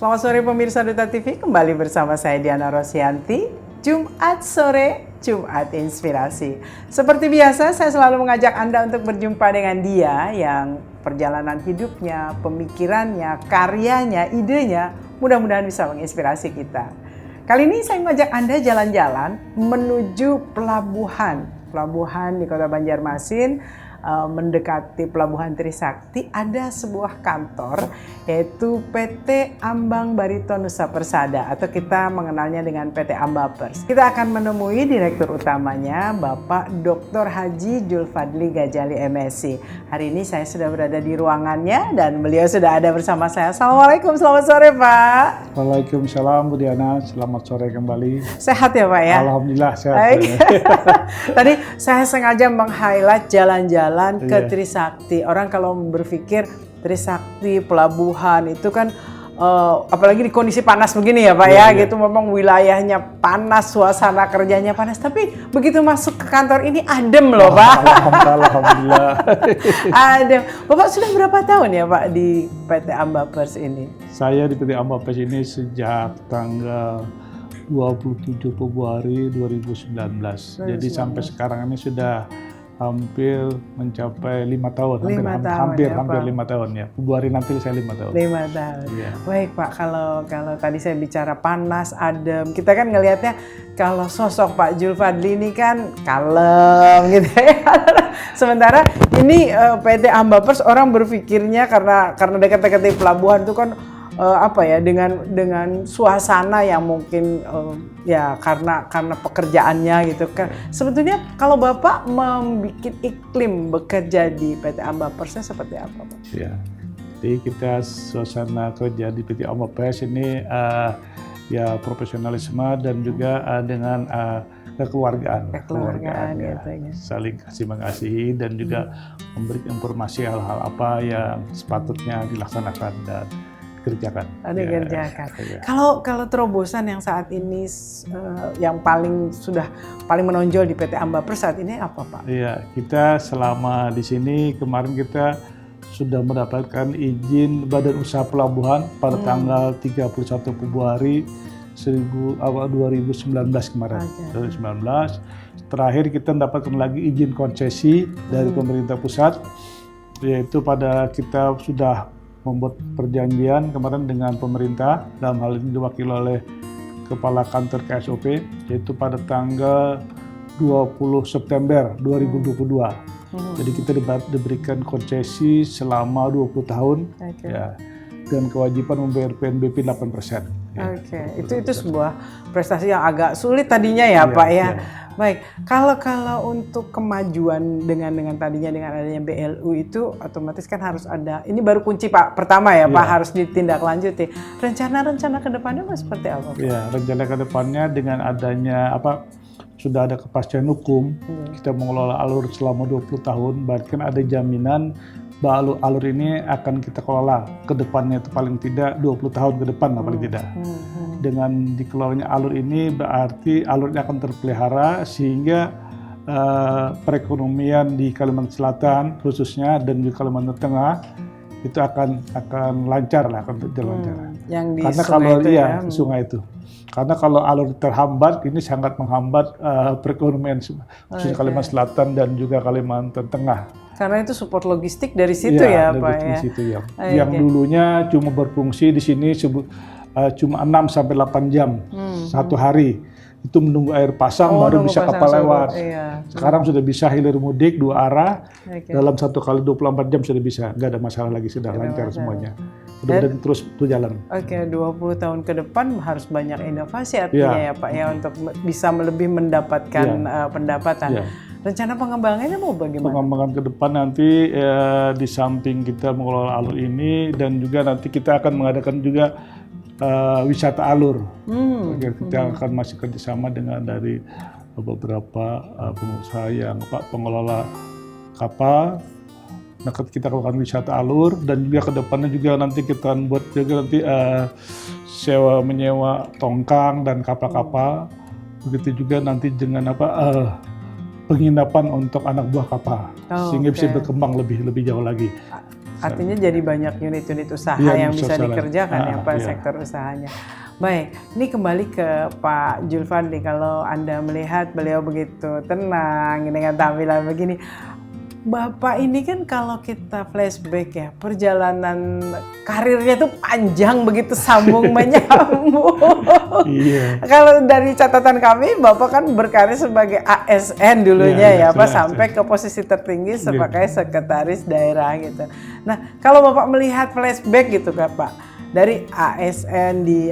Selamat sore pemirsa Duta TV, kembali bersama saya Diana Rosianti. Jumat sore, Jumat Inspirasi. Seperti biasa, saya selalu mengajak Anda untuk berjumpa dengan dia yang perjalanan hidupnya, pemikirannya, karyanya, idenya, mudah-mudahan bisa menginspirasi kita. Kali ini saya mengajak Anda jalan-jalan menuju pelabuhan di Kota Banjarmasin. Mendekati Pelabuhan Trisakti ada sebuah kantor yaitu PT Ambang Barito Nusa Persada atau kita mengenalnya dengan PT Ambapers. Kita akan menemui direktur utamanya Bapak Dr. Haji Julfadli Gajali MSc. Hari ini saya sudah berada di ruangannya dan beliau sudah ada bersama saya. Assalamualaikum, selamat sore Pak. Waalaikumsalam Bu Diana, selamat sore kembali. Sehat ya Pak ya? Alhamdulillah sehat. Tadi saya sengaja meng-highlight jalan-jalan ke Trisakti. Orang kalau berpikir Trisakti, pelabuhan itu kan apalagi di kondisi panas begini ya Pak gitu, memang wilayahnya panas, suasana kerjanya panas. Tapi begitu masuk ke kantor ini adem loh Pak. Alhamdulillah. Adem. Bapak sudah berapa tahun ya Pak di PT Ambapers ini? Saya di PT Ambapers ini sejak tanggal 27 Februari 2019. Jadi sampai sekarang ini sudah hampir mencapai 5 tahun, hampir 5 tahun ya. Februari nanti saya 5 tahun. 5 tahun. Ya. Baik Pak, kalau tadi saya bicara panas, adem, kita kan ngelihatnya kalau sosok Pak Julfadli ini kan kalem gitu ya. Sementara ini PT Ambapers orang berpikirnya karena dekat-dekat di pelabuhan itu kan dengan suasana yang mungkin ya karena pekerjaannya gitu kan. Sebetulnya kalau Bapak membuat iklim bekerja di PT Ambapers seperti apa Pak? Ya, jadi kita suasana kerja di PT Ambapers ini ya profesionalisme dan juga dengan kekeluargaan ya. Saling kasih mengasihi dan juga memberi informasi hal-hal apa yang sepatutnya dilaksanakan dan kerjakan. Kalau terobosan yang saat ini yang paling menonjol di PT Ambapers saat ini apa Pak? Iya, kita selama di sini kemarin kita sudah mendapatkan izin Badan Usaha Pelabuhan pada tanggal 31 Februari 2019 kemarin. 2019. Terakhir kita mendapatkan lagi izin konsesi dari pemerintah pusat, yaitu pada kita sudah membuat perjanjian kemarin dengan pemerintah, dalam hal ini diwakili oleh Kepala Kantor KSOP, yaitu pada tanggal 20 September 2022. Jadi kita diberikan konsesi selama 20 tahun ya, dan kewajiban membayar PNBP 8%. Itu sebuah prestasi yang agak sulit tadinya ya Pak ya. Baik, kalau untuk kemajuan dengan adanya BLU itu otomatis kan harus ada, ini baru kunci Pak pertama ya Pak, harus ditindaklanjuti. Rencana ke depannya seperti apa Pak? Ya, rencana ke depannya dengan adanya sudah ada kepastian hukum, kita mengelola alur selama 20 tahun, bahkan ada jaminan bahwa alur ini akan kita kelola ke depannya itu paling tidak 20 tahun ke depan paling tidak. Dengan dikelolanya alur ini berarti alurnya akan terpelihara sehingga perekonomian di Kalimantan Selatan khususnya dan di Kalimantan Tengah itu akan lancar lah, akan berjalan lancar. Yang di karena sungai kalau itu sungai itu. Karena kalau alur terhambat ini sangat menghambat perekonomian khususnya Kalimantan Selatan dan juga Kalimantan Tengah. Karena itu support logistik dari situ ya Pak ya. Situ yang dulunya cuma berfungsi di sini cuma 6 sampai 8 jam satu hari. Itu menunggu air pasang baru bisa kapal lewat. Sekarang sudah bisa hilir mudik 2 arah. Dalam 1 kali 24 jam sudah bisa. Nggak ada masalah lagi, sudah lancar semuanya. Dan terus berjalan. 20 tahun ke depan harus banyak inovasi artinya ya Pak ya, untuk bisa lebih mendapatkan pendapatan. Rencana pengembangannya mau bagaimana? Pengembangan ke depan nanti di samping kita mengelola alur ini dan juga nanti kita akan mengadakan juga wisata alur. Kita akan masih kerjasama dengan dari beberapa pengusaha yang pengelola kapal. Nah, kita lakukan wisata alur dan juga kedepannya juga nanti kita buat juga nanti sewa menyewa tongkang dan kapal-kapal. Begitu juga nanti dengan penginapan untuk anak buah kapal, sehingga bisa berkembang lebih jauh lagi. Artinya jadi banyak unit-unit usaha Iya, yang bisa usaha. dikerjakan ya Pak, Iya. sektor usahanya. Baik, ini kembali ke Pak Julfadli. Kalau Anda melihat beliau begitu tenang dengan tampilan begini, Bapak ini kan kalau kita flashback ya, perjalanan karirnya tuh panjang begitu, sambung menyambung. Iya. Kalau dari catatan kami, Bapak kan berkarir sebagai ASN dulunya ya, Pak, sampai ke posisi tertinggi sebagai sekretaris daerah gitu. Nah, kalau Bapak melihat flashback gitu kan Pak, dari ASN di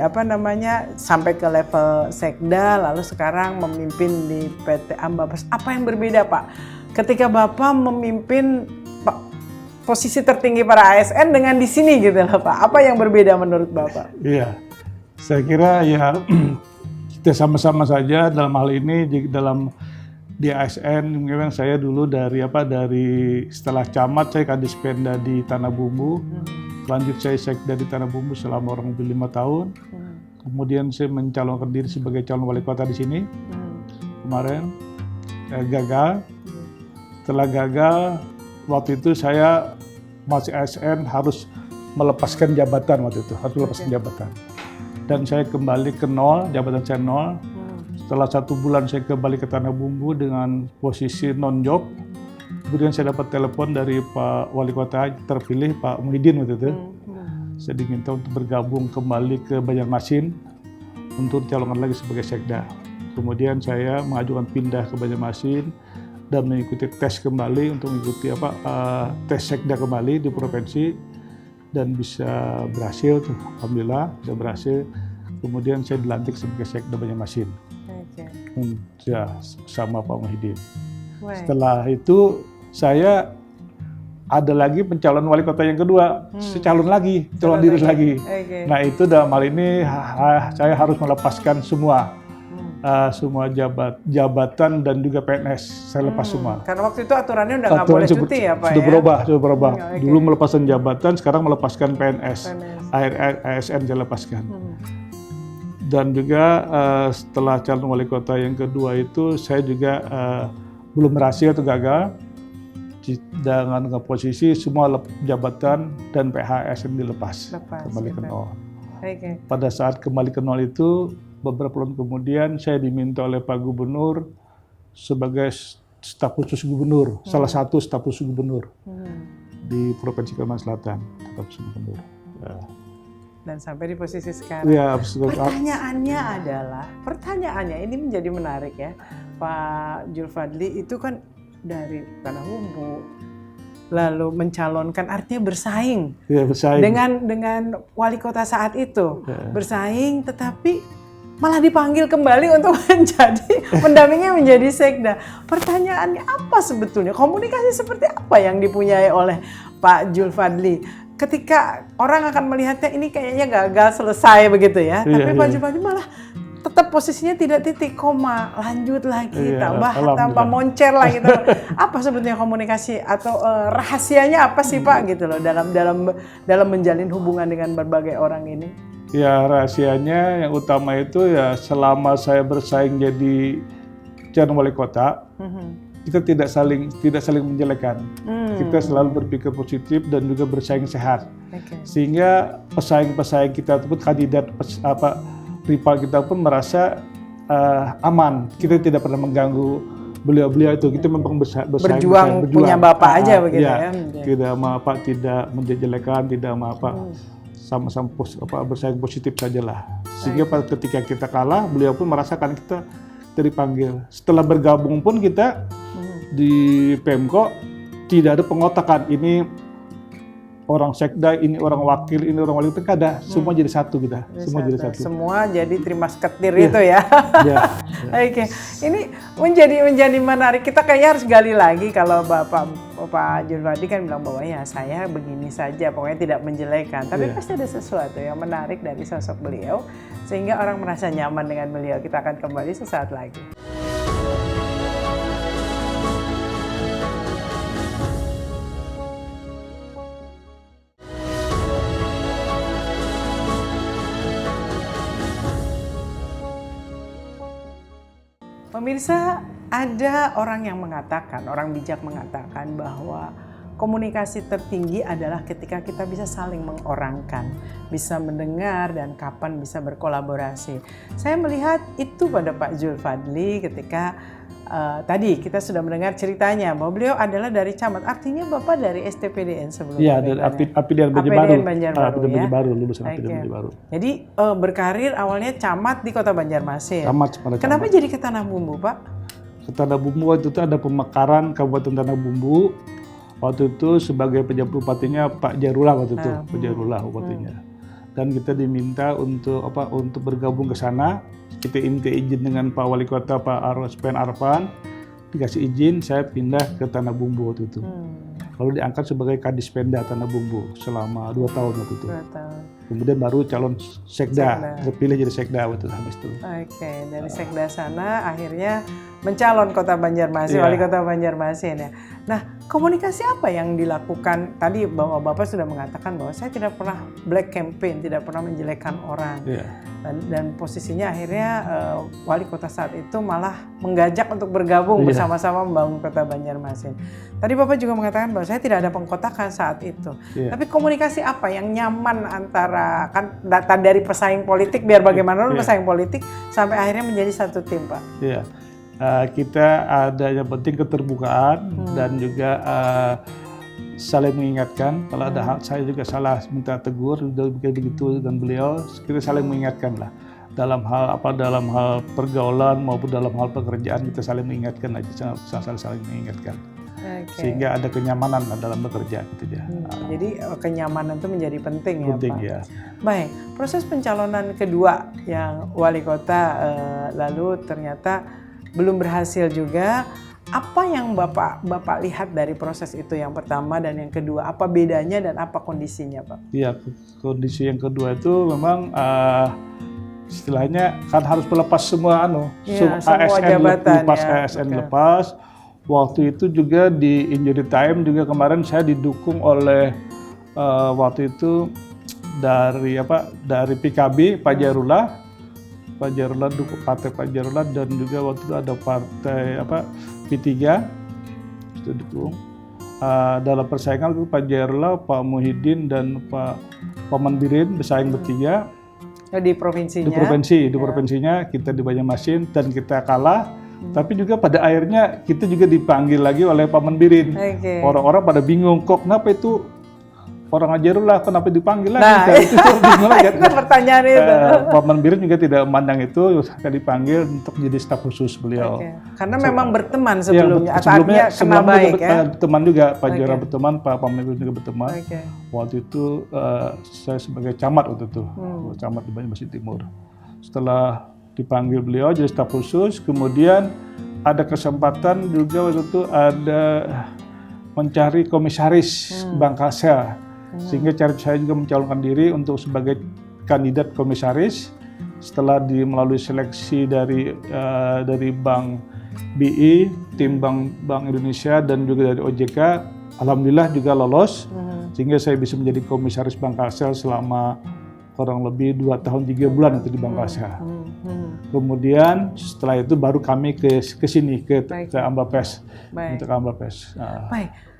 sampai ke level sekda, lalu sekarang memimpin di PT Ambabas, apa yang berbeda Pak? Ketika Bapak memimpin posisi tertinggi para ASN dengan di sini gitu loh Pak, apa yang berbeda menurut Bapak? Iya, saya kira ya kita sama-sama saja dalam hal ini di ASN. Memang saya dulu dari setelah camat saya Kadispenda di Tanah Bumbu, lanjut saya sekda di Tanah Bumbu selama kurang lebih 5 tahun. Kemudian saya mencalonkan diri sebagai calon wali kota di sini kemarin, gagal. Setelah gagal, waktu itu saya masih ASN harus melepaskan jabatan waktu itu, jabatan. Dan saya kembali ke nol, jabatan saya nol. Setelah 1 bulan saya kembali ke Tanah Bumbu dengan posisi non-job. Kemudian saya dapat telepon dari Pak Wali Kota terpilih, Pak Muhyiddin waktu itu. Saya diminta untuk bergabung kembali ke Banjarmasin untuk dicalonkan lagi sebagai sekda. Kemudian saya mengajukan pindah ke Banjarmasin dan mengikuti tes kembali untuk mengikuti tes sekda kembali di provinsi dan bisa berhasil, alhamdulillah bisa berhasil. Kemudian saya dilantik sebagai sekda Banjarmasin, ya sama Pak Muhyiddin. Setelah itu saya ada lagi pencalonan wali kota yang kedua, calon diri lagi. Nah itu dalam hal ini saya harus melepaskan semua jabatan dan juga PNS saya lepas semua. Karena waktu itu aturannya udah nggak boleh cuti ya Pak sudah berubah. Dulu melepaskan jabatan, sekarang melepaskan PNS. ASN saya lepaskan. Dan juga setelah calon wali kota yang kedua itu saya juga belum berhasil atau gagal dengan posisi semua jabatan dan PHSN dilepas kembali ke nol. Pada saat kembali ke nol itu beberapa bulan kemudian saya diminta oleh Pak Gubernur sebagai staf khusus gubernur, salah satu staf khusus gubernur di Provinsi Kalimantan Selatan, staf khusus gubernur. Dan sampai di posisi sekarang. Ya, pertanyaannya ini menjadi menarik ya, Pak Julfadli itu kan dari Tanah Bumbu, lalu mencalonkan artinya bersaing, dengan wali kota saat itu, bersaing tetapi malah dipanggil kembali untuk mendampingi menjadi sekda. Pertanyaannya apa sebetulnya? Komunikasi seperti apa yang dipunyai oleh Pak Julfadli? Ketika orang akan melihatnya ini kayaknya gagal selesai begitu ya, tapi Pak Julfadli malah tetap posisinya tidak titik koma, lanjut lagi, tambah moncer lagi. Apa sebetulnya komunikasi atau rahasianya apa sih Pak gitu loh dalam menjalin hubungan dengan berbagai orang ini? Ya rahasianya yang utama itu ya selama saya bersaing jadi calon wali kota, kita tidak saling menjelekan. Kita selalu berpikir positif dan juga bersaing sehat. Sehingga pesaing-pesaing kita ataupun kandidat rival kita pun merasa aman. Kita tidak pernah mengganggu beliau-beliau itu. Kita memang berjuang punya bapak aja begitu ya. Tidak menjelekan, tidak sama-sama bersaing positif sajalah. Sehingga ketika kita kalah, beliau pun merasakan kita dipanggil. Setelah bergabung pun kita di Pemko tidak ada pengotakan. Ini orang sekda, ini orang wakil, ini orang wali kota, ada. Semua jadi satu kita. Semua jadi terima seketir itu ya. Oke. Ini menjadi menarik. Kita kayaknya harus gali lagi kalau Pak Julfadli kan bilang bahwa ya saya begini saja, pokoknya tidak menjelekan. Tapi pasti ada sesuatu yang menarik dari sosok beliau sehingga orang merasa nyaman dengan beliau. Kita akan kembali sesaat lagi. Pemirsa, ada orang bijak mengatakan bahwa komunikasi tertinggi adalah ketika kita bisa saling mengorangkan, bisa mendengar dan kapan bisa berkolaborasi. Saya melihat itu pada Pak Zulfadli ketika tadi kita sudah mendengar ceritanya bahwa beliau adalah dari camat. Artinya Bapak dari STPDN sebelumnya. Iya, dari APDN Banjarbaru, lulusan APDN Banjarbaru. Jadi berkarir awalnya camat di Kota Banjarmasin. Kenapa jadi ke Tanah Bumbu, Pak? Ke Tanah Bumbu waktu itu ada pemekaran Kabupaten Tanah Bumbu. Waktu itu sebagai pejabat bupatinya Pak Jarullah waktu itu, Pak Jarullah bupatinya. Dan kita diminta untuk bergabung ke sana. Kita minta izin dengan Pak Wali Kota Pak Arospen Arfan, dikasih izin, saya pindah ke Tanah Bumbu waktu itu. Lalu diangkat sebagai Kadispenda Tanah Bumbu selama 2 tahun waktu itu. 2 tahun. Kemudian baru calon sekda, terpilih jadi sekda waktu itu habis itu. Oke, dari sekda sana akhirnya mencalon Kota Banjarmasin, Wali Kota Banjarmasin ya. Nah, komunikasi apa yang dilakukan tadi bahwa Bapak sudah mengatakan bahwa saya tidak pernah black campaign, tidak pernah menjelekkan orang. Dan posisinya akhirnya wali kota saat itu malah menggajak untuk bergabung bersama-sama membangun Kota Banjarmasin. Tadi Bapak juga mengatakan bahwa saya tidak ada pengkotakan saat itu. Tapi komunikasi apa yang nyaman antara kan data dari pesaing politik biar bagaimanapun pesaing politik sampai akhirnya menjadi satu tim, Pak? Kita ada yang penting keterbukaan dan juga saling mengingatkan. Kalau ada hal saya juga salah minta tegur, begitu dan beliau kita saling mengingatkan lah dalam hal pergaulan maupun dalam hal pekerjaan kita saling mengingatkan aja, saling mengingatkan. Sehingga ada kenyamanan dalam bekerja gitu ya. Jadi kenyamanan itu menjadi penting ya, Pak. Ya. Baik, proses pencalonan kedua yang wali kota lalu ternyata belum berhasil juga. Apa yang Bapak lihat dari proses itu yang pertama dan yang kedua? Apa bedanya dan apa kondisinya, Pak? Iya, kondisi yang kedua itu memang istilahnya kan harus melepas semua semua jabatan ASN lepas. Waktu itu juga di Injury Time juga kemarin saya didukung oleh waktu itu dari PKB Pak Jarullah. Pak Jarullah dukung partai Pak Jarullah dan juga waktu itu ada partai P3 itu dukung. Dalam persaingan itu Pak Jarullah, Pak Muhyiddin dan Pak Manbirin bersaing bertiga. Di provinsinya? Di provinsinya kita di Banjarmasin dan kita kalah. Tapi juga pada akhirnya kita juga dipanggil lagi oleh Pak Manbirin. Orang-orang pada bingung, kok kenapa itu orang Jarullah kenapa dipanggil lagi? Itu bingung lagi. Itu pertanyaan itu. Pak Manbirin juga tidak memandang itu, saya dipanggil untuk jadi staf khusus beliau. Karena memang berteman sebelumnya, sebelumnya kenal baik ya. Berteman juga, Pak Jarullah berteman, Pak Manbirin juga berteman. Waktu itu saya sebagai camat waktu itu, camat di Banjarmasin Timur. Setelah dipanggil beliau jadi staf khusus, kemudian ada kesempatan juga waktu itu ada mencari komisaris Bangkasel. Sehingga saya juga mencalonkan diri untuk sebagai kandidat komisaris setelah melalui seleksi dari Bank BI, tim Bank Indonesia dan juga dari OJK, alhamdulillah juga lolos sehingga saya bisa menjadi komisaris Bangkasel selama kurang lebih 2 tahun 3 bulan itu di Bangkasel. Kemudian setelah itu baru kami ke sini ke Ambapes untuk Ambapes. Baik.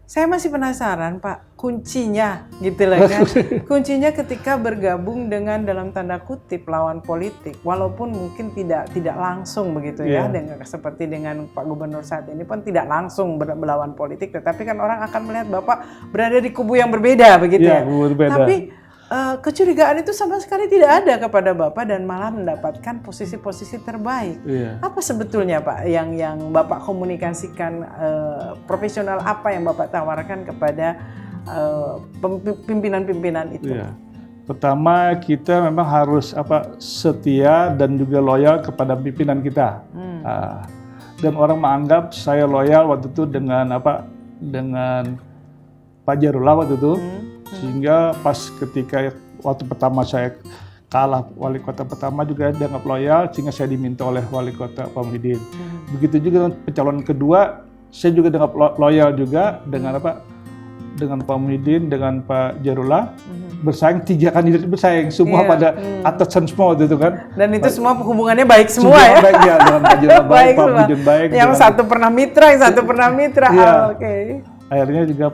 Saya masih penasaran, Pak, kuncinya gitu lah kan. Kuncinya ketika bergabung dengan dalam tanda kutip lawan politik, walaupun mungkin tidak langsung begitu ya, seperti dengan Pak Gubernur saat ini pun tidak langsung berlawan politik, tetapi kan orang akan melihat Bapak berada di kubu yang berbeda begitu ya. Berbeda. Tapi kecurigaan itu sama sekali tidak ada kepada Bapak dan malah mendapatkan posisi-posisi terbaik. Apa sebetulnya Pak yang Bapak komunikasikan, profesional apa yang Bapak tawarkan kepada pimpinan-pimpinan itu? Pertama kita memang harus setia dan juga loyal kepada pimpinan kita. Dan orang menganggap saya loyal waktu itu dengan Pak Jarullah waktu itu. Sehingga pas ketika waktu pertama saya kalah wali kota pertama juga dianggap loyal, sehingga saya diminta oleh wali kota Pak Muhyiddin. Begitu juga pencalonan kedua, saya juga dianggap loyal juga dengan Pak Muhyiddin, dengan Pak Jarullah. Bersaing 3 kandidat bersaing, semua pada atasan semua itu kan. Dan itu semua hubungannya baik semua ya? Baik ya, dengan Pak Jarullah baik, Pak Muhyiddin baik. Yang satu pernah mitra, yang satu pernah mitra. akhirnya juga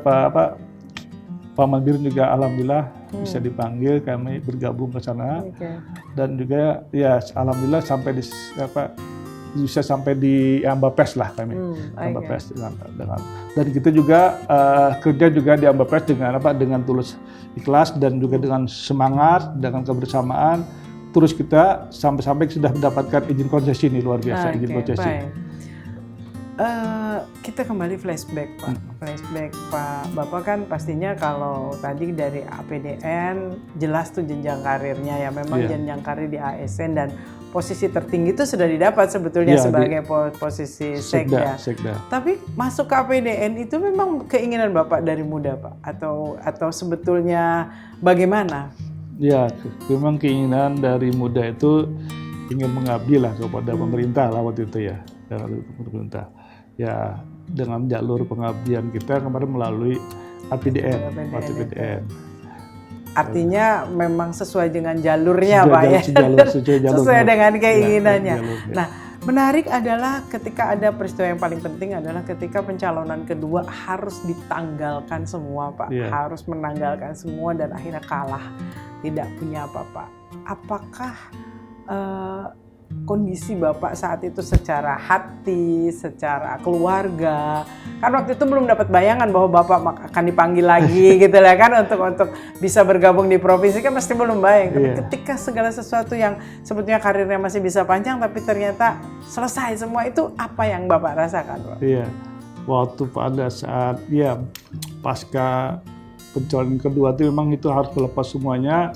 Pak Manbir juga alhamdulillah bisa dipanggil, kami bergabung ke sana. Dan juga ya alhamdulillah sampai bisa sampai di Ambapes lah kami. Ambapes dengan dan kita juga kerja juga di Ambapes dengan tulus ikhlas dan juga dengan semangat, dengan kebersamaan. Terus kita sampai sudah mendapatkan izin konsesi ini, luar biasa izin konsesi. Kita kembali flashback Pak. Flashback Pak, Bapak kan pastinya kalau tadi dari APDN jelas tuh jenjang karirnya ya, memang jenjang karir di ASN dan posisi tertinggi itu sudah didapat sebetulnya sebagai posisi sekda. Tapi masuk ke APDN itu memang keinginan Bapak dari muda Pak, atau sebetulnya bagaimana? Ya, memang keinginan dari muda itu ingin mengabdi lah kepada pemerintah lah waktu itu ya, dari pemerintah. Ya, dengan jalur pengabdian kita kemarin melalui APDN. Artinya memang sesuai dengan jalurnya Pak ya, sesuai dengan keinginannya. Nah, menarik adalah ketika ada peristiwa yang paling penting adalah ketika pencalonan kedua harus ditanggalkan semua Pak, harus menanggalkan semua dan akhirnya kalah, tidak punya apa-apa. Apakah kondisi Bapak saat itu secara hati, secara keluarga, kan waktu itu belum dapat bayangan bahwa Bapak akan dipanggil lagi gitu lah kan untuk bisa bergabung di provinsi, kan pasti belum bayang. Tapi ketika segala sesuatu yang sebetulnya karirnya masih bisa panjang tapi ternyata selesai semua, itu apa yang Bapak rasakan Pak? Iya, waktu pada saat pasca pencalonan kedua itu memang itu harus melepas semuanya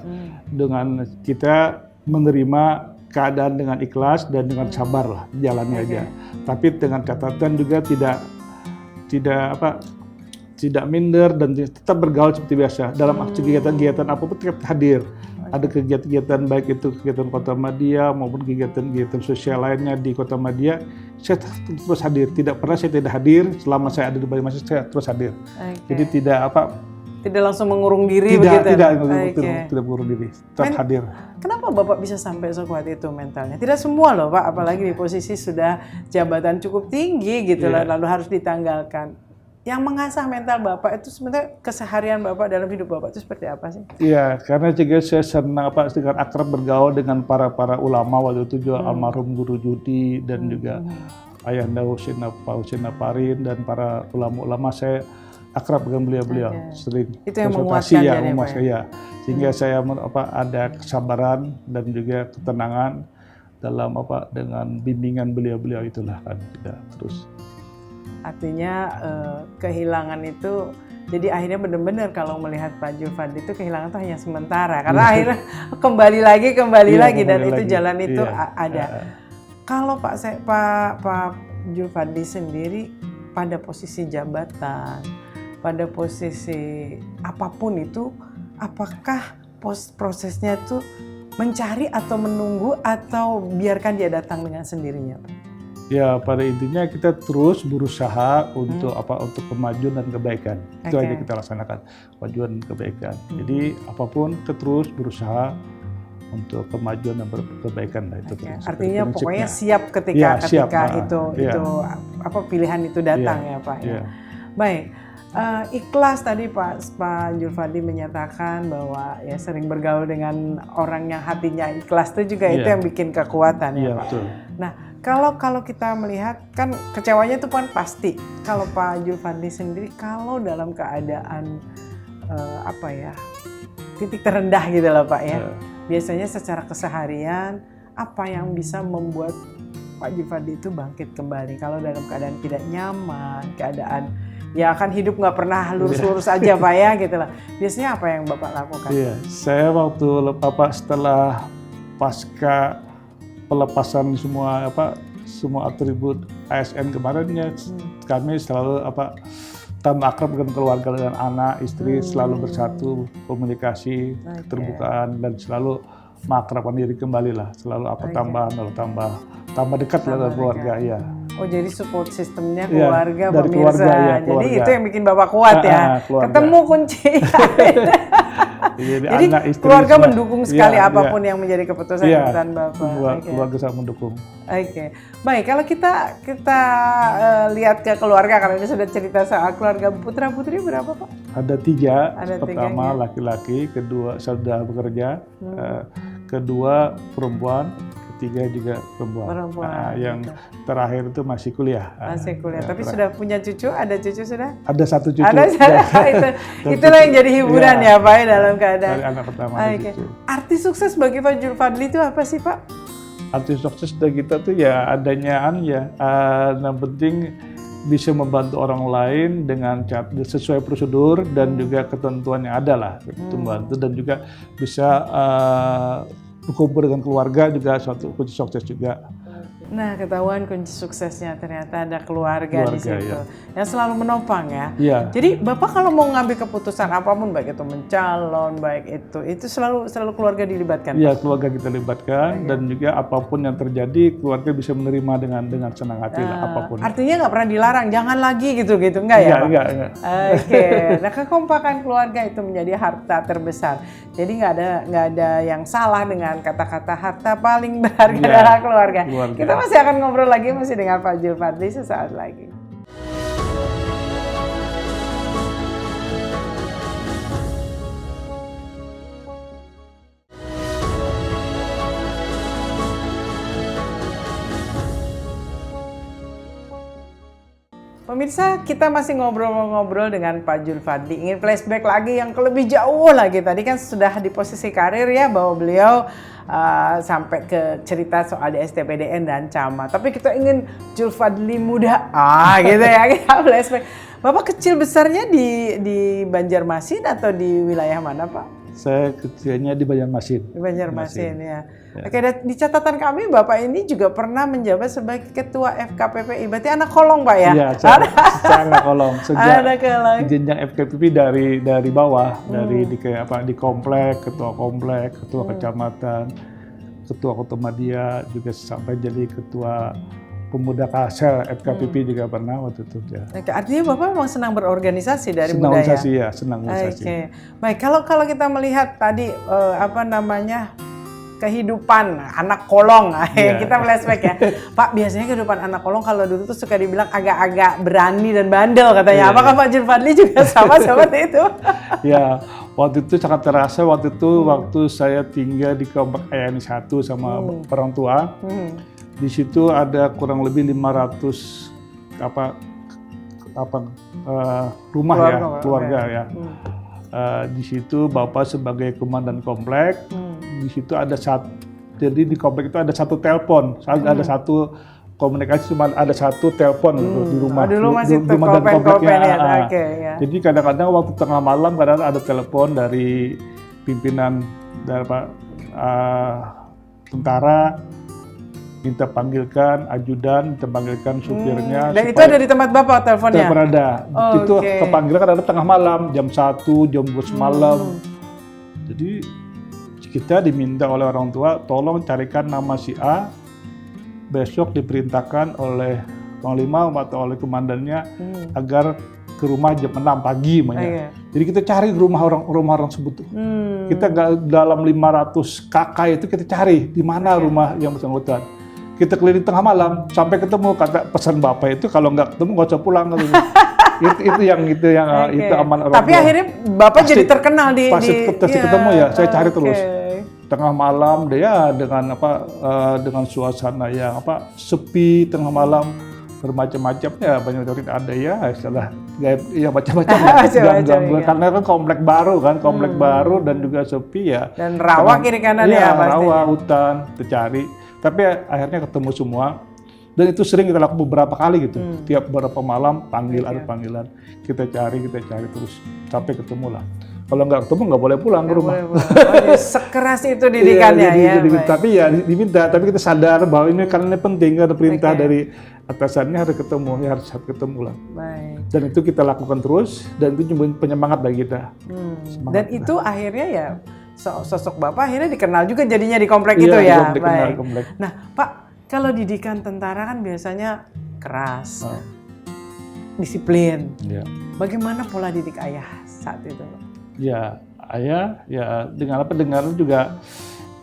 dengan kita menerima keadaan dengan ikhlas dan dengan sabar lah, jalannya aja. Tapi dengan catatan juga tidak minder dan tetap bergaul seperti biasa. Dalam kegiatan-kegiatan apapun tetap hadir. Ada kegiatan-kegiatan baik itu kegiatan Kota Madia maupun kegiatan-kegiatan sosial lainnya di Kota Madia, saya terus hadir. Tidak pernah saya tidak hadir selama saya ada di Banyumas, saya terus hadir. Jadi tidak langsung mengurung diri begitu? Tidak mengurung diri, tetap hadir. Kenapa Bapak bisa sampai sekuat itu mentalnya? Tidak semua loh Pak, apalagi di posisi sudah jabatan cukup tinggi gitu loh, lalu harus ditanggalkan. Yang mengasah mental Bapak itu sebenarnya keseharian Bapak dalam hidup Bapak itu seperti apa sih? Iya, karena juga saya senang dengan akrab bergaul dengan para ulama waktu itu juga almarhum Guru Judi dan juga Ayahanda Pak Husin Naparin dan para ulama-ulama, saya akrab dengan beliau-beliau, sering itu yang menguatkan ya. Sehingga saya ada kesabaran dan juga ketenangan dalam dengan bimbingan beliau-beliau itulah kan tidak terus. Artinya kehilangan itu, jadi akhirnya benar-benar kalau melihat Pak Julfadli itu kehilangan itu hanya sementara, karena akhirnya kembali lagi dan itu jalan itu ada. Kalau Pak Julfadli sendiri pada posisi jabatan, pada posisi apapun itu, apakah prosesnya itu mencari atau menunggu atau biarkan dia datang dengan sendirinya Pak? Ya, pada intinya kita terus berusaha untuk untuk kemajuan dan kebaikan. Itu aja kita laksanakan, kemajuan dan kebaikan. Jadi apapun kita terus berusaha untuk kemajuan dan kebaikan lah itu. Artinya pokoknya siap ketika itu pilihan itu datang ya Pak. Baik. Ikhlas tadi Pak Julfadli menyatakan bahwa ya sering bergaul dengan orang yang hatinya ikhlas itu juga itu yang bikin kekuatan ya Pak. Betul. Nah, kalau kita melihat kan kecewanya itu kan pasti. Kalau Pak Julfadli sendiri kalau dalam keadaan titik terendah gitu lah Pak ya. Biasanya secara keseharian apa yang bisa membuat Pak Julfadli itu bangkit kembali kalau dalam keadaan tidak nyaman, keadaan ya kan hidup nggak pernah lurus-lurus aja Pak ya gitu lah. Biasanya apa yang Bapak lakukan? Iya, saya waktu setelah pasca pelepasan semua atribut ASN kemarinnya, kami selalu tambah akrab dengan keluarga, dengan anak, istri, selalu bersatu, komunikasi, keterbukaan dan selalu mengakrabkan diri kembali lah, selalu tambah dekat lah dengan keluarga ya. Oh, jadi support sistemnya keluarga, dari pemirsa. Keluarga. Jadi itu yang bikin Bapak kuat ya. Keluarga. Ketemu kunci. Jadi anak, istri, keluarga semua. mendukung sekali Iya, apapun yang menjadi keputusan Bapak. Keluarga sangat mendukung. Oke, baik. Kalau kita lihat ke keluarga, karena ini sudah cerita soal keluarga, putra putri berapa Pak? Ada 3. Ada Pertama laki-laki, kedua sudah bekerja, kedua perempuan, ketiga juga perempuan. Yang terakhir itu masih kuliah. Masih kuliah, tapi sudah punya cucu? Ada cucu sudah? Ada 1 cucu. Itulah yang jadi hiburan ya Pak dalam keadaan. Dari anak pertama cucu. Arti sukses bagi Pak Julfadli itu apa sih Pak? Arti sukses dari kita tuh ya adanya yang penting bisa membantu orang lain dengan sesuai prosedur dan juga ketentuan yang ada lah, itu membantu, dan juga bisa berkumpul dengan keluarga juga suatu kunci sukses juga. Nah, ketahuan kunci suksesnya ternyata ada keluarga di situ yang selalu menopang ya. Jadi Bapak kalau mau ngambil keputusan apapun, baik itu mencalon, baik itu selalu keluarga dilibatkan. Iya, keluarga kita libatkan, dan juga apapun yang terjadi keluarga bisa menerima dengan senang hati lah apapun. Artinya nggak pernah dilarang, jangan lagi gitu enggak ya Pak? Enggak. Oke. Nah, kekompakan keluarga itu menjadi harta terbesar. Jadi nggak ada yang salah dengan kata-kata harta paling berharga adalah keluarga. Kita masih akan ngobrol lagi dengan Pak Julfadli sesaat lagi. Pemirsa, kita masih ngobrol-ngobrol dengan Pak Julfadli. Ingin flashback lagi yang lebih jauh lagi. Tadi kan sudah di posisi karir ya, bahwa beliau sampai ke cerita soal di STPDN dan camat. Tapi kita ingin Julfadli muda. Gitu ya, kita flashback. Bapak kecil besarnya di Banjarmasin atau di wilayah mana Pak? Saya kecilnya di Banjarmasin. Di Banjarmasin ya. Oke, di catatan kami Bapak ini juga pernah menjabat sebagai Ketua FKPPI. Berarti anak kolong Pak ya? Iya, saya anak kolong. Sejak jenjang FKPPI dari bawah, di komplek, ketua kecamatan, ketua Kotomadia, juga sampai jadi ketua pemuda Kalsel FKPPI juga pernah waktu itu ya. Oke, artinya Bapak memang senang berorganisasi dari senang muda organisasi, ya? Senang organisasi. Oke. Baik, kalau kita melihat tadi kehidupan anak kolong, kita flashback ya. Pak, biasanya kehidupan anak kolong kalau dulu tuh suka dibilang agak-agak berani dan bandel katanya. Apakah Pak Julfadli juga sama seperti itu? Ya, waktu itu sangat terasa. Waktu saya tinggal di komplek Ayani 1 sama orang tua. Di situ ada kurang lebih 500 rumah keluarga ya. Di situ Bapak sebagai komandan komplek. Di situ jadi di komplek itu ada 1 telepon, ada 1 komunikasi, cuma ada 1 telepon di rumah. Dulu masih kompleknya. Jadi kadang-kadang waktu tengah malam ada telepon dari pimpinan dari tentara, minta panggilkan ajudan, minta panggilkan supirnya. Dan itu ada di tempat Bapak teleponnya? Telepon ada. Itu kepanggilan kan ada tengah malam, jam 1, jam 2 malam. Jadi kita diminta oleh orang tua, tolong carikan nama si A, besok diperintahkan oleh Panglima atau oleh komandannya agar ke rumah jam 6 pagi. Jadi kita cari rumah orang sebut. Kita dalam 500 kakak itu kita cari di mana rumah yang bersangkutan. Kita keliling tengah malam sampai ketemu, kata pesan Bapak itu kalau nggak ketemu nggak usah pulang. Itu aman orang. Tapi akhirnya Bapak jadi terkenal pasti ketemu ya. Saya cari terus. Tengah malam dia dengan suasana yang sepi, tengah malam bermacam-macam ya, banyak cerita ada ya, istilah gaib ya, macam-macam ya. Karena kan komplek baru dan juga sepi ya. Dan rawa kiri kanan ya pasti. Rawa, hutan, tercari. Tapi akhirnya ketemu semua. Dan itu sering kita lakukan beberapa kali gitu. Tiap beberapa malam ada panggilan. Kita cari terus sampai ketemu lah. Kalau nggak ketemu nggak boleh pulang ke rumah. Sekeras itu didikannya ya. Tapi ya diminta, tapi kita sadar bahwa ini karena ini penting, ada perintah dari atasannya harus ketemu lah. Dan itu kita lakukan terus, dan itu penyemangat bagi kita. Dan itu akhirnya ya sosok Bapak akhirnya dikenal juga jadinya di komplek itu ya. Komplek. Nah Pak, kalau didikan tentara kan biasanya keras, disiplin. Bagaimana pola didik ayah saat itu? Ya, ayah ya dengan apa, dengan juga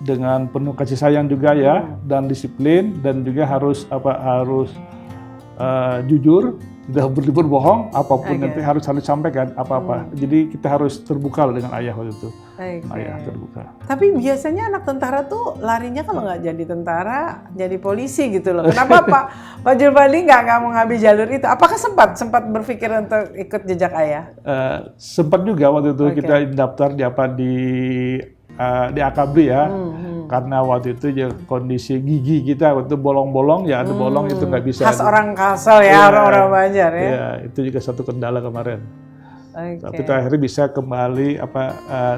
dengan penuh kasih sayang juga ya, dan disiplin, dan juga harus jujur, tidak berbohong, apapun nanti harus sampaikan apa-apa. Jadi kita harus terbuka dengan ayah waktu itu. Ayah terbuka. Tapi biasanya anak tentara tuh larinya kalau nggak jadi tentara, jadi polisi gitu loh. Kenapa Pak Julfadli nggak mengambil jalur itu? Apakah sempat berpikir untuk ikut jejak ayah? Sempat juga waktu itu kita daftar di Akabri ya. Karena waktu itu ya kondisi gigi kita waktu bolong-bolong ya, ada bolong itu nggak bisa. Khas orang Kalsel ya, orang-orang Banjar ya. Iya, itu juga satu kendala kemarin. Tapi akhirnya bisa kembali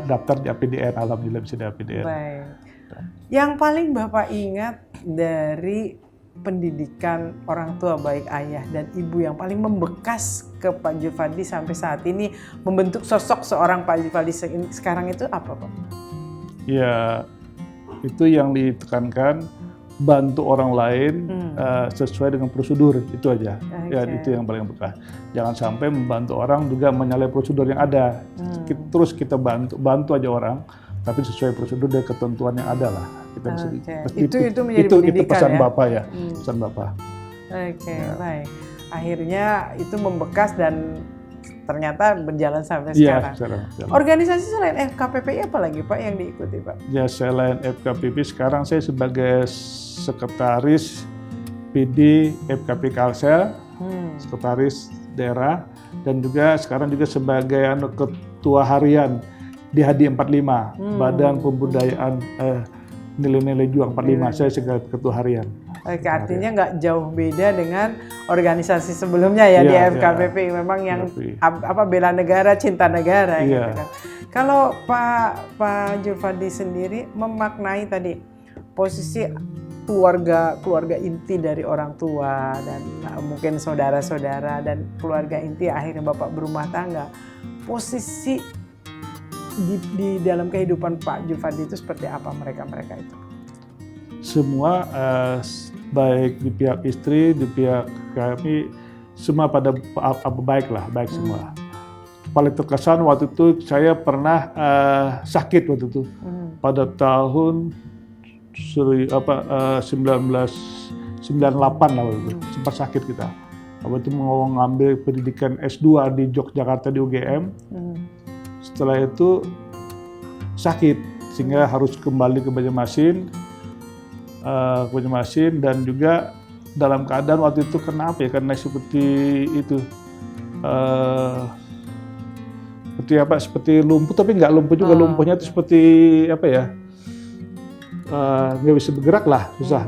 daftar di APDN, alhamdulillah bisa di APDN. Baik. Yang paling Bapak ingat dari pendidikan orang tua baik ayah dan ibu yang paling membekas ke Pak Julfadli sampai saat ini, membentuk sosok seorang Pak Julfadli sekarang itu apa Pak? Ya, itu yang ditekankan, bantu orang lain sesuai dengan prosedur, itu aja. Ya, itu yang paling bekas. Jangan sampai membantu orang juga menyalahi prosedur yang ada. Terus kita bantu aja orang, tapi sesuai prosedur dan ketentuan yang ada lah. Kita bisa, itu menjadi pendidikan, itu pesan ya? Bapak ya, pesan Bapak. Baik. Akhirnya itu membekas dan ternyata berjalan sampai sekarang. Organisasi selain FKPPI apa lagi Pak yang diikuti Pak? Ya, selain FKPPI sekarang saya sebagai sekretaris PD FKP Kalsel, sekretaris daerah, dan juga sekarang juga sebagai ketua harian di HDI 45, Badan Pembudayaan Nilai-Nilai Juang 45, saya sebagai ketua harian. Oke, artinya nggak jauh beda dengan organisasi sebelumnya ya, di FKPPI. Memang yang bela negara, cinta negara gitu kan. Kalau Pak Julfadli sendiri memaknai tadi posisi keluarga inti dari orang tua dan mungkin saudara-saudara dan keluarga inti, akhirnya Bapak berumah tangga. Posisi di dalam kehidupan Pak Julfadli itu seperti apa mereka itu? Semua baik di pihak istri, di pihak kami, semua pada baik semua. Paling terkesan waktu itu saya pernah sakit waktu itu pada tahun 1998 lah waktu itu, sempat sakit kita. Waktu itu mau ngambil pendidikan S2 di Yogyakarta di UGM. Setelah itu sakit sehingga harus kembali ke Banjarmasin. Dan juga dalam keadaan waktu itu kenapa ya, karena seperti itu seperti lumpuh, tapi nggak lumpuh juga, lumpuhnya itu seperti nggak bisa bergerak lah, susah.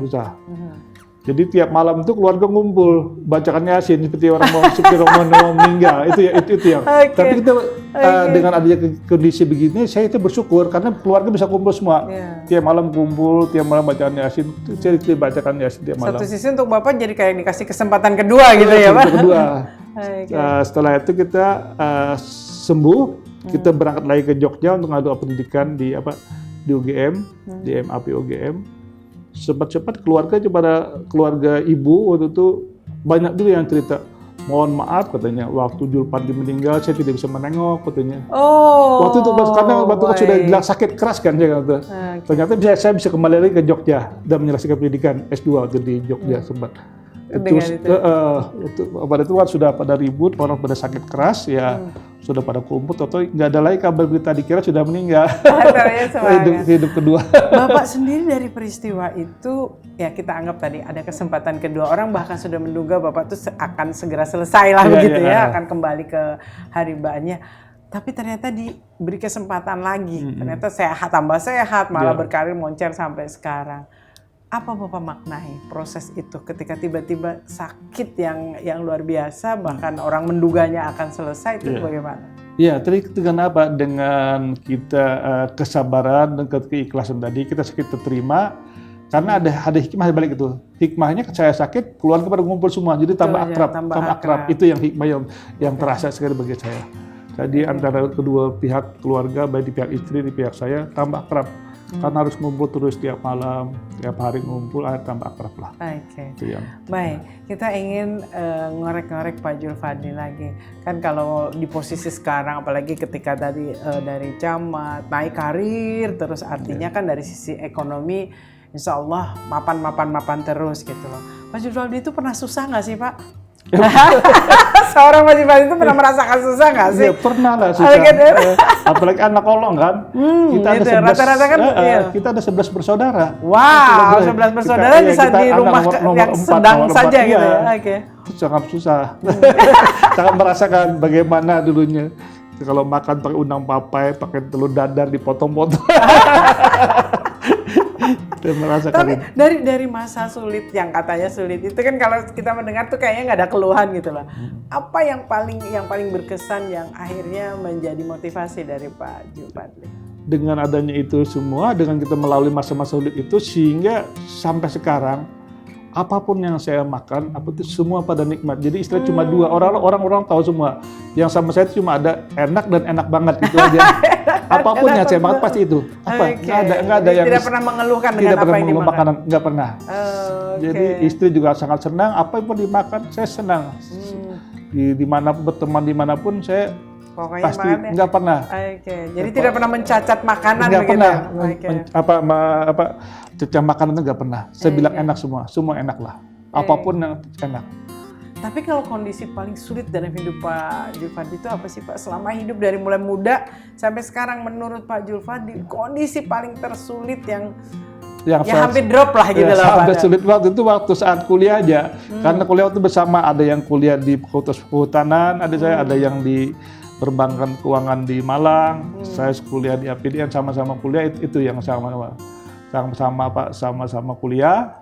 Jadi tiap malam itu keluarga ngumpul bacakan Yasin seperti orang mau meninggal, itu yang. Tapi kita dengan adanya kondisi begini, saya itu bersyukur karena keluarga bisa kumpul semua. Tiap malam kumpul, tiap malam bacaan Yasin, saya bacakan Yasin tiap malam. Satu sisi untuk Bapak jadi kayak dikasih kesempatan kedua gitu ya Pak? Kedua. Setelah itu kita sembuh, kita berangkat lagi ke Jogja untuk ngadu pendidikan di UGM, di MAP UGM. Cepat-cepat keluarga ibu waktu itu banyak juga yang cerita, mohon maaf katanya, waktu Julfadli meninggal saya tidak bisa menengok katanya. Waktu itu karena waktu itu sudah bilang sakit keras kan ya kata. Ternyata saya bisa kembali lagi ke Jogja dan menyelesaikan pendidikan S2 waktu di Jogja sempat. Pada itu sudah pada ribut, orang pada sakit keras ya, sudah pada kumpul, atau nggak ada lagi kabar berita, dikira sudah meninggal. hidup kedua. Bapak sendiri dari peristiwa itu, ya kita anggap tadi ada kesempatan kedua, orang bahkan sudah menduga Bapak itu akan segera selesai lah begitu ya, akan kembali ke haribaannya. Tapi ternyata diberi kesempatan lagi, ternyata tambah sehat, malah berkarir moncer sampai sekarang. Apa Bapak maknai proses itu ketika tiba-tiba sakit yang luar biasa, bahkan orang menduganya akan selesai, itu bagaimana? Ya, tadi dengan apa? Dengan kita kesabaran dan keikhlasan tadi, kita sakit terima, karena ada hikmah di balik itu. Hikmahnya saya sakit, keluarga pada ngumpul semua, jadi tambah akrab. Itu yang hikmah yang terasa sekali bagi saya. Jadi antara kedua pihak keluarga, baik di pihak istri, di pihak saya, tambah akrab. Karena harus ngumpul terus tiap malam, tiap hari ngumpul, tambah akrab lah. Oke. Itu yang. Baik, kita ingin ngorek-ngorek Pak Julfadli lagi. Kan kalau di posisi sekarang, apalagi ketika tadi dari camat, naik karir, terus artinya kan dari sisi ekonomi, insya Allah mapan terus gitu loh. Pak Julfadli itu pernah susah nggak sih Pak? Seorang Pak Julfadli itu pernah merasakan susah nggak sih? Ya, pernah lah susah. Apalagi anak kolong kan. Kita ada 11, rata-rata kan kita ada 11 bersaudara. Wow, 11 bersaudara bisa di rumah yang sedang saja gitu ya. Oke. Itu sangat susah. Sangat merasakan bagaimana dulunya kalau makan pakai undang papai, pakai telur dadar dipotong-potong. Tapi dari masa sulit yang katanya sulit itu kan kalau kita mendengar tuh kayaknya nggak ada keluhan gitu loh. Apa yang paling berkesan yang akhirnya menjadi motivasi dari Pak Julfadli? Dengan adanya itu semua, dengan kita melalui masa-masa sulit itu sehingga sampai sekarang apapun yang saya makan, apa itu semua pada nikmat. Jadi istilah cuma dua, orang tahu semua. Yang sama saya cuma ada enak dan enak banget itu aja. Apapun yang saya makan pasti itu. Apa? Nggak ada yang tidak pernah mengeluhkan dengan apa yang dimakan. Makanan, nggak pernah. Jadi istri juga sangat senang. Apapun dimakan, saya senang. Dimanapun berteman dimanapun saya pokoknya pasti nggak pernah. Jadi tidak pernah mencacat makanan nggak begitu. Pernah. Cecah makanan itu nggak pernah. Saya bilang enak semua enak lah. Apapun yang enak. Tapi kalau kondisi paling sulit dalam hidup Pak Julfadli itu apa sih Pak? Selama hidup dari mulai muda sampai sekarang menurut Pak Julfadli kondisi paling tersulit yang hampir drop lah gitu loh Pak. Sampai sulit waktu itu waktu saat kuliah aja. Karena kuliah waktu bersama ada yang kuliah di Fakultas Kehutanan, ada yang di Perbankan Keuangan di Malang. Saya kuliah di APDN sama-sama kuliah itu yang sama-sama kuliah.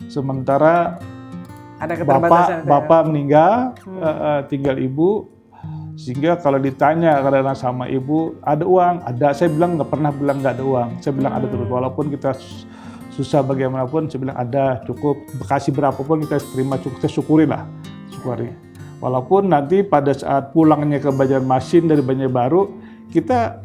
Sementara ada bapak meninggal, tinggal ibu, sehingga kalau ditanya karena sama ibu ada uang, ada. Saya bilang nggak pernah bilang nggak ada uang. Saya bilang ada terus, walaupun kita susah bagaimanapun. Saya bilang ada, cukup. Bekasi berapapun kita terima, cukup. Kita syukuri. Walaupun nanti pada saat pulangnya ke Banjarmasin dari Banjarbaru, kita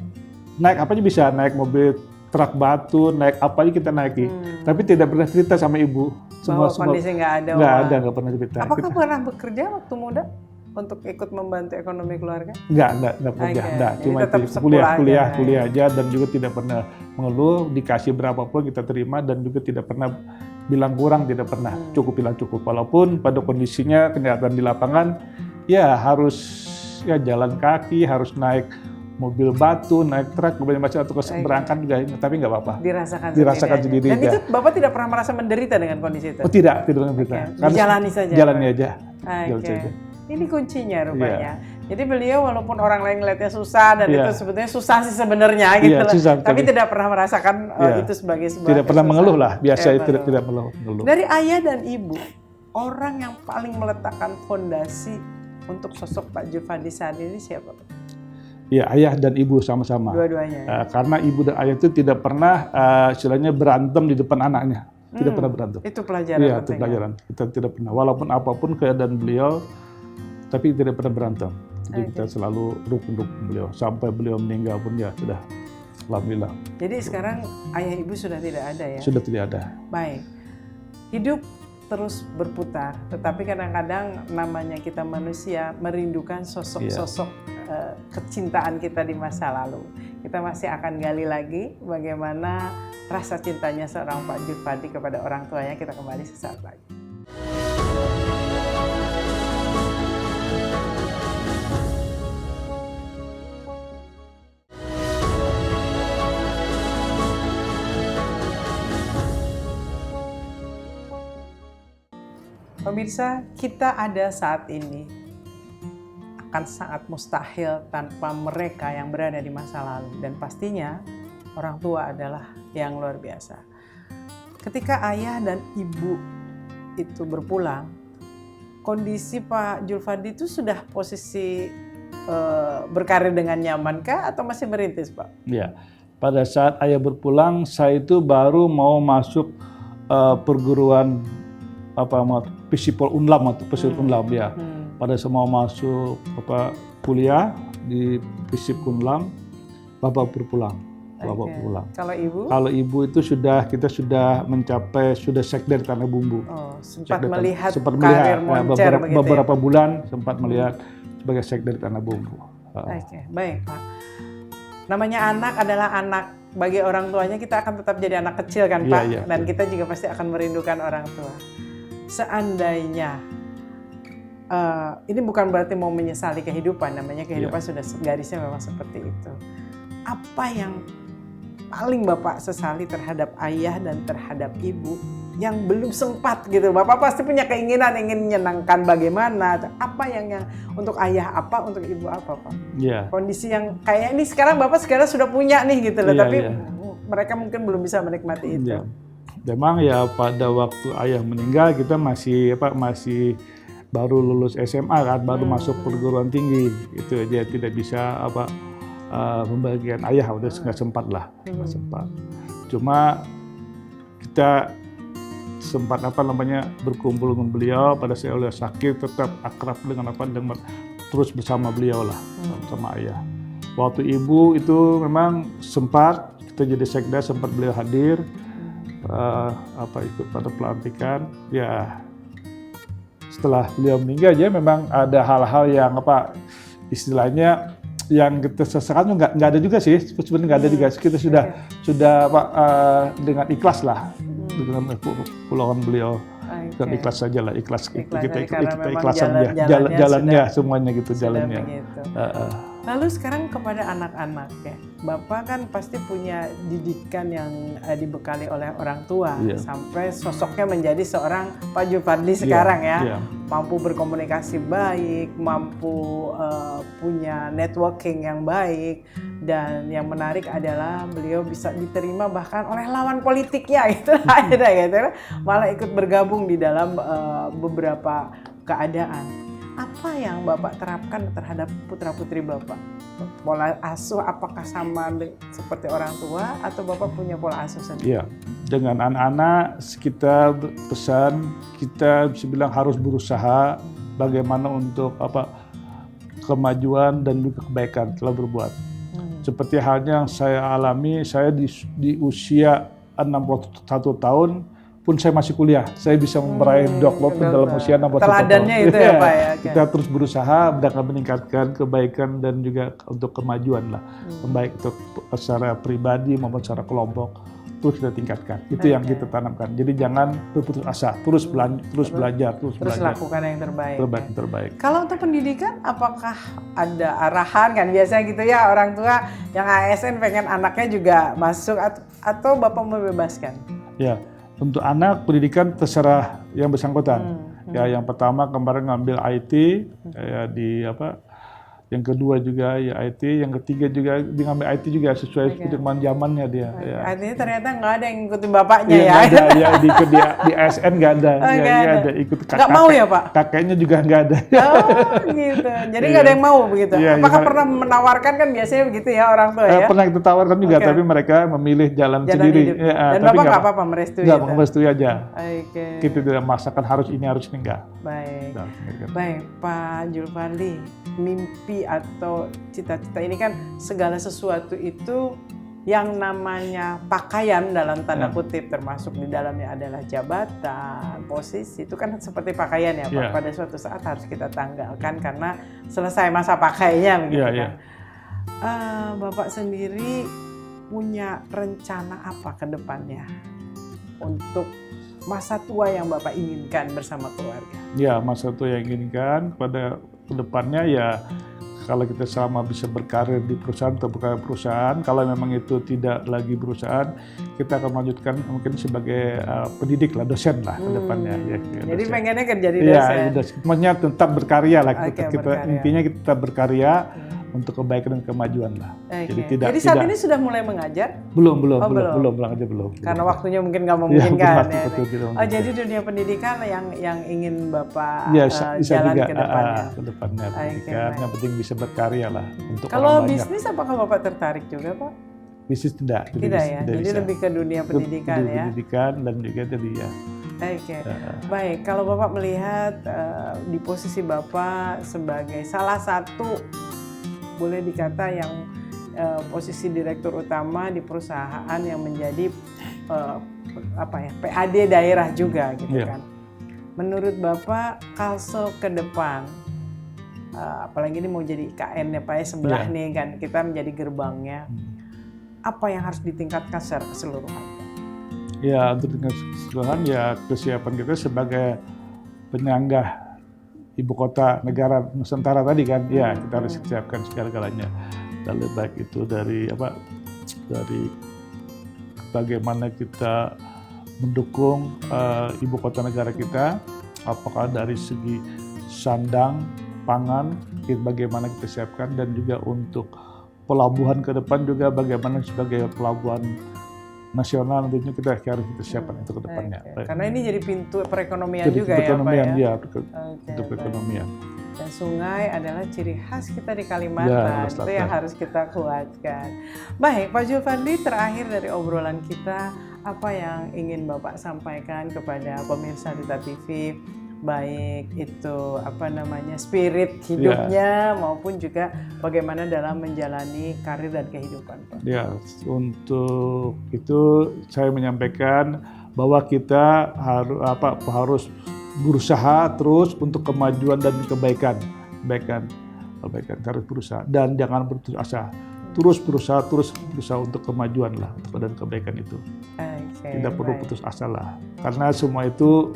naik apa aja bisa, naik mobil truk batu, naik apa aja kita naiki. Tapi tidak pernah cerita sama ibu. Bahwa kondisi nggak ada. Nggak pernah cerita. Apakah pernah bekerja waktu muda untuk ikut membantu ekonomi keluarga? Nggak kerja. Cuma kuliah aja, dan juga tidak pernah mengeluh. Dikasih berapapun kita terima, dan juga tidak pernah bilang kurang, tidak pernah. Bilang cukup. Walaupun pada kondisinya kenyataan di lapangan, ya harus jalan kaki, harus naik mobil batu, naik truk, macam atau berangkat juga, tapi nggak apa-apa. Dirasakan sendiri. Dan itu Bapak tidak pernah merasa menderita dengan kondisi itu? Oh, tidak menderita. Dijalani saja. Jalani aja. Ini kuncinya rupanya. Jadi beliau walaupun orang lain ngeliatnya susah dan itu sebetulnya susah sih sebenarnya gitu loh. Tapi tidak pernah merasakan itu sebagai sebuah tidak pernah mengeluh lah, biasa tidak mengeluh. Dari ayah dan ibu, orang yang paling meletakkan fondasi untuk sosok Pak Julfadli saat ini siapa Pak? Ya, ayah dan ibu sama-sama. Dua-duanya. Karena ibu dan ayah itu tidak pernah istilahnya berantem di depan anaknya. Tidak pernah berantem. Itu pelajaran. Iya, itu pelajaran. Kita tidak pernah. Walaupun apapun keadaan beliau, tapi tidak pernah berantem. Jadi kita selalu rukun beliau. Sampai beliau meninggal pun ya sudah. Alhamdulillah. Jadi sekarang ayah ibu sudah tidak ada ya? Sudah tidak ada. Baik. Hidup terus berputar, tetapi kadang-kadang namanya kita manusia merindukan sosok-sosok kecintaan kita di masa lalu. Kita masih akan gali lagi bagaimana rasa cintanya seorang Pak Julfadli kepada orang tuanya. Kita kembali sesaat lagi. Pemirsa, kita ada saat ini akan sangat mustahil tanpa mereka yang berada di masa lalu. Dan pastinya orang tua adalah yang luar biasa. Ketika ayah dan ibu itu berpulang, kondisi Pak Julfadli itu sudah posisi berkarir dengan nyaman kah atau masih merintis Pak? Ya, pada saat ayah berpulang, saya itu baru mau masuk perguruan Fisipol Unlam atau Fisipol Unlam ya. Pada saya mau masuk kuliah di Fisip Unlam, bapak berpulang. Bapak pulang. Kalau ibu? Kalau ibu itu kita sudah mencapai sekda di Tanah Bumbu. Oh, sempat melihat karir Moncer beberapa bulan sempat melihat sebagai sekda di Tanah Bumbu. Oke, baik Pak. Namanya anak adalah anak. Bagi orang tuanya kita akan tetap jadi anak kecil kan Pak? Iya, Dan kita juga pasti akan merindukan orang tua. Seandainya, ini bukan berarti mau menyesali kehidupan, namanya kehidupan sudah garisnya memang seperti itu. Apa yang paling Bapak sesali terhadap ayah dan terhadap ibu yang belum sempat gitu? Bapak pasti punya keinginan ingin menyenangkan bagaimana. Apa yang untuk ayah apa, untuk ibu apa Pak? Yeah. Kondisi yang kayak ini sekarang Bapak sudah punya nih gitu loh, tapi mereka mungkin belum bisa menikmati itu. Yeah. Memang ya pada waktu ayah meninggal kita masih baru lulus SMA kan, baru masuk perguruan tinggi. Itu aja tidak bisa membagikan ayah udah nggak sempat lah, nggak sempat. Cuma kita sempat berkumpul dengan beliau pada saya oleh sakit, tetap akrab dengan terus bersama beliau lah, sama ayah. Waktu ibu itu memang sempat kita jadi sekda, sempat beliau hadir, ikut pada pelantikan. Ya setelah beliau meninggal aja memang ada hal-hal yang istilahnya yang kita sesakan nggak ada juga sih, sebenarnya nggak ada juga. Kita sudah dengan ikhlas lah dengan pulauan beliau, dan ikhlas saja lah, ikhlas kita ikhlasan jalannya semuanya gitu jalannya. Lalu sekarang kepada anak-anak ya, Bapak kan pasti punya didikan yang dibekali oleh orang tua sampai sosoknya menjadi seorang Pak Julfadli sekarang mampu berkomunikasi baik, mampu punya networking yang baik, dan yang menarik adalah beliau bisa diterima bahkan oleh lawan politiknya gitu, malah ikut bergabung di dalam beberapa keadaan. Apa yang Bapak terapkan terhadap putra-putri Bapak? Pola asuh apakah sama seperti orang tua atau Bapak punya pola asuh sendiri? Iya, dengan anak-anak kita pesan, kita bisa bilang harus berusaha bagaimana untuk kemajuan dan juga kebaikan telah berbuat. Seperti halnya yang saya alami, saya di usia 61 tahun pun saya masih kuliah, saya bisa meraih doktor dalam usia 61 tahun. Teladannya itu ya Pak ya. Kita terus berusaha meningkatkan kebaikan dan juga untuk kemajuan lah, baik itu secara pribadi maupun secara kelompok, terus kita tingkatkan. Itu yang kita tanamkan. Jadi jangan berputus asa, terus belajar. Terus lakukan yang terbaik. Terbaik. Kalau untuk pendidikan, apakah ada arahan kan biasanya gitu ya orang tua yang ASN pengen anaknya juga masuk atau Bapak membebaskan? Ya. Untuk anak pendidikan terserah yang bersangkutan. Ya, yang pertama kemarin ngambil IT, yang kedua juga ya IT, yang ketiga juga dia ngambil IT juga sesuai dengan zamannya dia. Ya. Artinya ternyata nggak ada yang ngikutin bapaknya ya. Nggak ada, di ASN nggak ada. Ada ikut nggak mau ya Pak? Kakeknya juga nggak ada. Oh gitu, jadi nggak ada yang mau begitu. Apakah pernah menawarkan, kan biasanya begitu ya orang tua ya? Pernah kita tawarkan juga, tapi mereka memilih jalan sendiri. Dan Bapak nggak apa-apa merestui? Nggak, merestui aja. Okay. Kita tidak memaksakan harus ini enggak. Baik. Baik Pak Julfadli, mimpi atau cita-cita ini kan segala sesuatu itu yang namanya pakaian dalam tanda kutip, termasuk di dalamnya adalah jabatan, posisi, itu kan seperti pakaian ya Pak. Pada suatu saat harus kita tanggalkan karena selesai masa pakainya begitu kan. Bapak sendiri punya rencana apa ke depannya untuk masa tua yang Bapak inginkan bersama keluarga? Ya, masa tua yang inginkan pada kedepannya ya, kalau kita selama bisa berkarir di perusahaan atau bukan perusahaan, kalau memang itu tidak lagi perusahaan, kita akan melanjutkan mungkin sebagai pendidik lah, dosen lah ke depannya. Jadi pengennya kerja di dosen? Iya, semuanya tetap berkarya lah. Intinya kita tetap berkarya untuk kebaikan dan kemajuan lah. Jadi saat ini sudah mulai mengajar? Belum mengajar. Karena waktunya mungkin nggak memungkinkan. Jadi dunia pendidikan yang ingin Bapak jalan ke depannya. Ke depannya pendidikan, yang penting bisa berkarya lah untuk orang banyak. Kalau bisnis apakah Bapak tertarik juga Pak? Bisnis tidak ya. Jadi lebih ke dunia pendidikan ya. Pendidikan dan juga tadi ya. Baik, kalau Bapak melihat di posisi Bapak sebagai salah satu boleh dikata yang posisi direktur utama di perusahaan yang menjadi PAD daerah juga gitu kan. Menurut Bapak Kalsel ke depan, apalagi ini mau jadi IKN ya Pak ya, sebelah nih kan kita menjadi gerbangnya, apa yang harus ditingkatkan secara keseluruhan? Ya, untuk tingkat keseluruhan ya kesiapan kita sebagai penyangga ibu kota negara Nusantara tadi kan, ya kita harus siapkan segala-galanya. Dari baik itu dari bagaimana kita mendukung ibu kota negara kita, apakah dari segi sandang, pangan, bagaimana kita siapkan, dan juga untuk pelabuhan ke depan juga bagaimana sebagai pelabuhan nasional tentunya kita harus kita siapkan itu ke depannya. Karena ini jadi pintu perekonomian juga perekonomian, ya Pak ya? Untuk perekonomian. Dan sungai adalah ciri khas kita di Kalimantan, itu yang harus kita kuatkan. Baik, Pak Julfadli, terakhir dari obrolan kita, apa yang ingin Bapak sampaikan kepada pemirsa Duta TV, baik itu spirit hidupnya maupun juga bagaimana dalam menjalani karir dan kehidupan, Pak? Ya, untuk itu saya menyampaikan bahwa kita harus berusaha terus untuk kemajuan dan kebaikan harus berusaha dan jangan berputus asa. Terus berusaha untuk kemajuan lah dan kebaikan itu. Tidak perlu putus asa lah, karena semua itu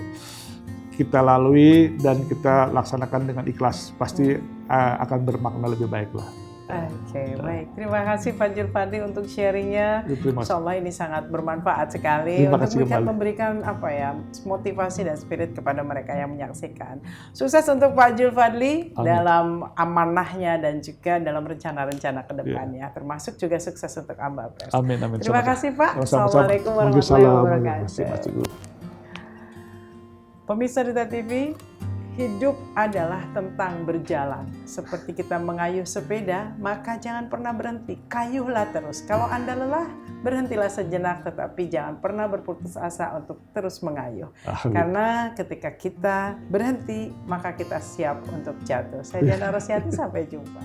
kita lalui dan kita laksanakan dengan ikhlas, pasti akan bermakna lebih baik lah. Baik. Terima kasih Pak Julfadli untuk sharingnya. Insyaallah ini sangat bermanfaat sekali untuk memberikan motivasi dan spirit kepada mereka yang menyaksikan. Sukses untuk Pak Julfadli dalam amanahnya dan juga dalam rencana-rencana ke depannya. Termasuk juga sukses untuk Amba Pers. Amin. Terima kasih Pak. Assalamualaikum warahmatullahi wabarakatuh. Pemirsa Duta TV, hidup adalah tentang berjalan. Seperti kita mengayuh sepeda, maka jangan pernah berhenti. Kayuhlah terus. Kalau Anda lelah, berhentilah sejenak, tetapi jangan pernah berputus asa untuk terus mengayuh. Karena ketika kita berhenti, maka kita siap untuk jatuh. Saya Diana Rosianti, sampai jumpa.